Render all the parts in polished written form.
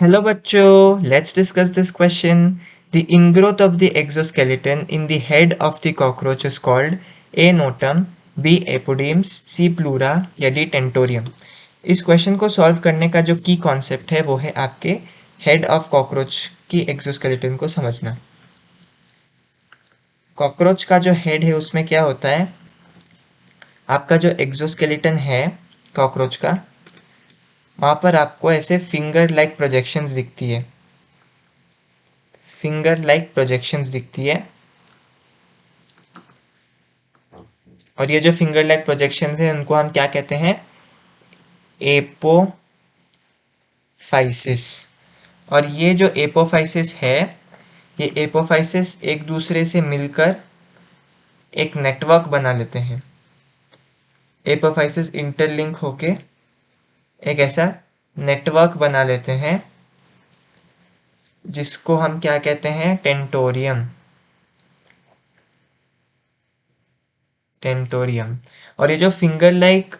Hello bachcho, let's discuss this question. The ingrowth of the exoskeleton in the head of the cockroach is called A. notum, B. apodemes, C. pleura या D. tentorium. इस question को solve करने का जो की concept है वो है आपके हेड ऑफ कॉकरोच की एक्सोस्केलेटन को समझना। कॉकरोच का जो हेड है उसमें क्या होता है, आपका जो एक्सोस्केलेटन है कॉकरोच का, वहाँ पर आपको ऐसे फिंगर लाइक प्रोजेक्शंस दिखती है, फिंगर लाइक प्रोजेक्शंस दिखती है। और ये जो फिंगर लाइक प्रोजेक्शंस है उनको हम क्या कहते हैं, एपोफाइसिस। और ये जो एपोफाइसिस है, ये एपोफाइसिस एक दूसरे से मिलकर एक नेटवर्क बना लेते हैं। एपोफाइसिस इंटरलिंक होके एक ऐसा नेटवर्क बना लेते हैं जिसको हम क्या कहते हैं, टेंटोरियम। टेंटोरियम। और ये जो फिंगर लाइक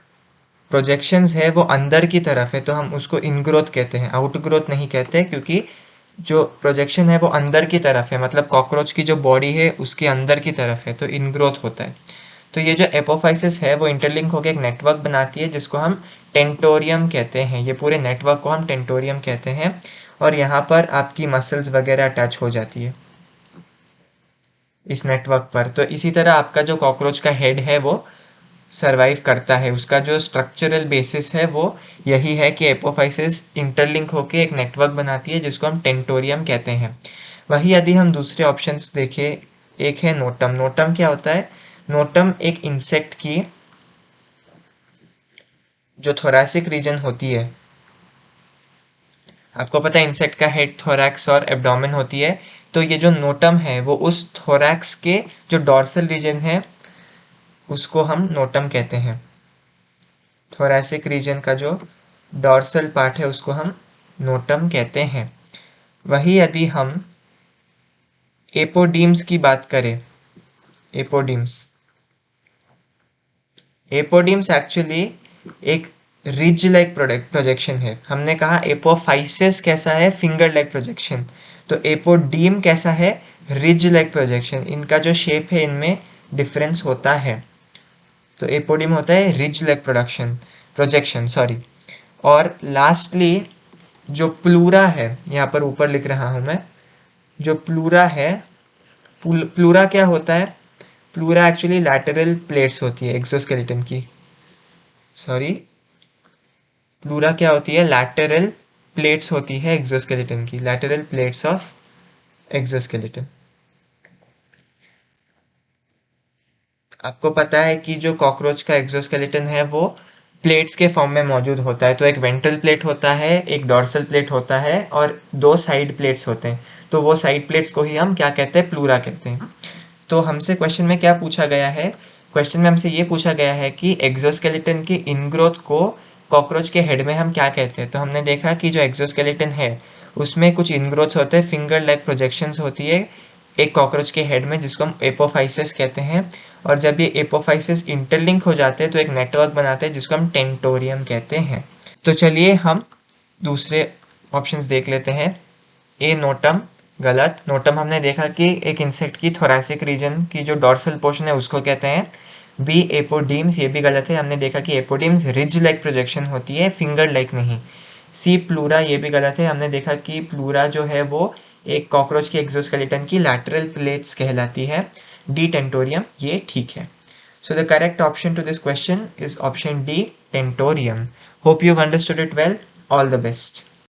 प्रोजेक्शंस है वो अंदर की तरफ है, तो हम उसको इनग्रोथ कहते हैं, आउटग्रोथ नहीं कहते, क्योंकि जो प्रोजेक्शन है वो अंदर की तरफ है, मतलब कॉकरोच की जो बॉडी है उसके अंदर की तरफ है, तो इनग्रोथ होता है। तो ये जो एपोफाइसिस है वो इंटरलिंक होकर एक नेटवर्क बनाती है जिसको हम टेंटोरियम कहते हैं। ये पूरे नेटवर्क को हम टेंटोरियम कहते हैं। और यहाँ पर आपकी मसल्स वगैरह अटैच हो जाती है इस नेटवर्क पर। तो इसी तरह आपका जो कॉकरोच का हेड है वो सरवाइव करता है। उसका जो स्ट्रक्चरल बेसिस है वो यही है कि एपोफाइसिस इंटरलिंक होकर एक नेटवर्क बनाती है जिसको हम टेंटोरियम कहते हैं। वही यदि हम दूसरे ऑप्शंस देखें, एक है नोटम। नोटम क्या होता है, नोटम एक इंसेक्ट की जो थोरैसिक रीजन होती है, आपको पता है इंसेक्ट का हेड, थोरैक्स और एब्डोमेन होती है, तो ये जो नोटम है वो उस थोरैक्स के जो डॉर्सल रीजन है उसको हम नोटम कहते हैं। थोरैसिक रीजन का जो डॉर्सल पार्ट है उसको हम नोटम कहते हैं। वही यदि हम एपोडीम्स की बात करें, एपोडीम्स, एपोडीम्स एक्चुअली एक रिज लाइक प्रोजेक्शन है। हमने कहा एपोफाइसिस कैसा है, फिंगर लाइक प्रोजेक्शन, तो एपोडीम कैसा है, रिज लाइक प्रोजेक्शन। इनका जो शेप है इनमें डिफरेंस होता है। तो एपोडीम होता है रिज लाइक प्रोजेक्शन सॉरी। और लास्टली जो प्लूरा है, यहाँ पर ऊपर लिख रहा हूँ मैं, जो प्लूरा है, प्लूरा क्या होता है, प्लूरा एक्चुअली लैटरल प्लेट्स होती है एक्सोस्केलेटन की, सॉरी, प्लूरा क्या होती है, लैटरल प्लेट्स होती है एक्सोस्केलेटन की, लैटरल प्लेट्स ऑफ एक्सोस्केलेटन। आपको पता है कि जो कॉकरोच का एक्सोस्केलेटन है वो प्लेट्स के फॉर्म में मौजूद होता है। तो एक वेंट्रल प्लेट होता है, एक डॉर्सल प्लेट होता है और दो साइड प्लेट्स होते हैं। तो वो साइड प्लेट्स को ही हम क्या कहते हैं, प्लूरा कहते हैं। तो हमसे क्वेश्चन में क्या पूछा गया है, क्वेश्चन में हमसे ये पूछा गया है कि एक्सोस्केलेटन की इनग्रोथ को कॉकरोच के हेड में हम क्या कहते हैं। तो हमने देखा कि जो एक्सोस्केलेटन है उसमें कुछ इनग्रोथ होते हैं, फिंगर लाइक प्रोजेक्शंस होती है एक कॉकरोच के हेड में जिसको हम एपोफाइसिस कहते हैं। और जब ये एपोफाइसिस इंटरलिंक हो जाते हैं तो एक नेटवर्क बनाते हैं जिसको हम टेंटोरियम कहते हैं। तो चलिए हम दूसरे ऑप्शंस देख लेते हैं। ए नोटम, गलत। नोटम हमने देखा कि एक इंसेक्ट की थोरैसिक रीजन की जो डॉर्सल पोर्शन है उसको कहते हैं। बी एपोडीम्स, ये भी गलत है, हमने देखा कि एपोडीम्स रिज लाइक प्रोजेक्शन होती है, फिंगर लाइक नहीं। सी प्लूरा, ये भी गलत है, हमने देखा कि प्लूरा जो है वो एक कॉकरोच की एक्सोस्केलेटन की लैटरल प्लेट्स कहलाती है। डी टेंटोरियम, ये ठीक है। So the correct option to this question is option D, tentorium. Hope you've understood it well. All the best.